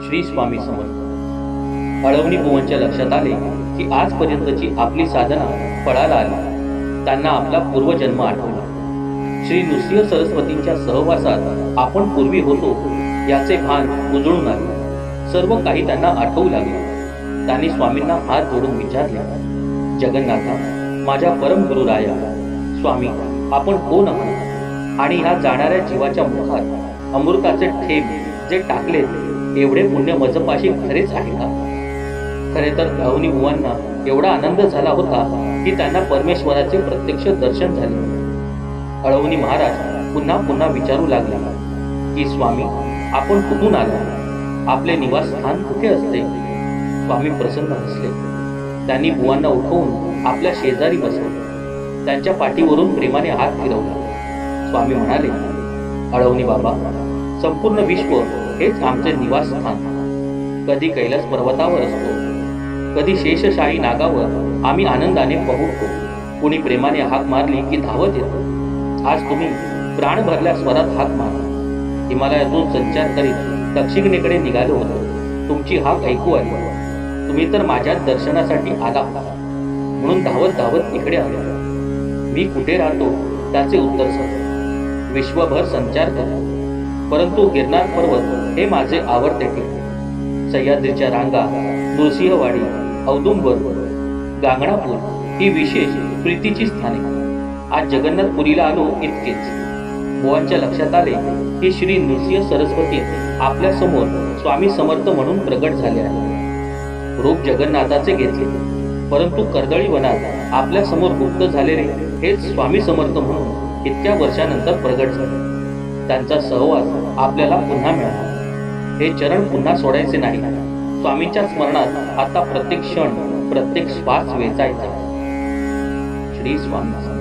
श्री स्वामी समर्थ. अळवणी बुवांच्या लक्षात आले की आजपर्यंतची आपली साधना फळाला आली. त्यांना आपला पूर्वजन्म आठवला. श्री नृसिंह सरस्वतींच्या सहवासात आपण पूर्वी होतो याचे भान उजळून आले. सर्व काही त्यांना आठवू लागले. त्यांनी स्वामींना हात जोडून विचारले, जगन्नाथा, माझ्या परमगुरु राया, स्वामी, आपण कोण आहात आणि ह्या जाणाऱ्या जीवाच्या मुखात अमृताचे ठेब जे टाकलेत एवढे पुण्य मजपाशी खरेच आहे का? खरे तर अळवणी बुवांना एवढा आनंद झाला होता की त्यांना परमेश्वराचे प्रत्यक्ष दर्शन झाले. अळवणी महाराज पुन्हा पुन्हा विचारू लागले की स्वामी, आपण कुठून आला? आपले निवासस्थान कुठे असते? स्वामी प्रसन्न हसले. त्यांनी बुवांना उठवून आपल्या शेजारी बसवले. त्यांच्या पाठीवरून प्रेमाने हात फिरवला. स्वामी म्हणाले, अळवणी बाबा, संपूर्ण विश्व हेच आमचे निवासस्थान. कधी कैलास पर्वतावर असतो, कधी शेषशाही नागावर आम्ही आनंदाने पोहोचतो. कुणी प्रेमाने हाक मारली की धावत येतो. आज तुम्ही प्राण भरल्या स्वरात हाक मारला. हिमालयातून संचार करीत दक्षिणेकडे निघालो होतो. तुमची हाक ऐकू आली. तुम्ही तर माझ्या दर्शनासाठी आला म्हणून धावत धावत इकडे आलो. मी कुठे राहतो त्याचे उत्तर सांग. विश्वभर संचार करतो, परंतु गिरनार पर्वत हे माझे आवडते ठिकाण. सह्याद्रीच्या रांगा, नृसिंहवाडी, औदुंबर, गांगणापूर ही विशेष प्रीतीची स्थाने. आज जगन्नाथपुरीला आलो इतकेच. बुवांच्या लक्षात आले की श्री नृसिंह सरस्वती आपल्या समोर स्वामी समर्थ म्हणून प्रगट झाले आहे. रूप जगन्नाथाचे घेतले, परंतु कर्दळी वनात आपल्या समोर गुप्त झालेले हेच स्वामी समर्थ म्हणून इतक्या वर्षानंतर प्रगट झाले. त्यांचा सहवास आपल्याला पुन्हा मिळाला. हे चरण पुन्हा सोडायचे नाही. स्वामींच्या स्मरणात आता प्रत्येक क्षण, प्रत्येक श्वास वेचायचा. श्री स्वामी.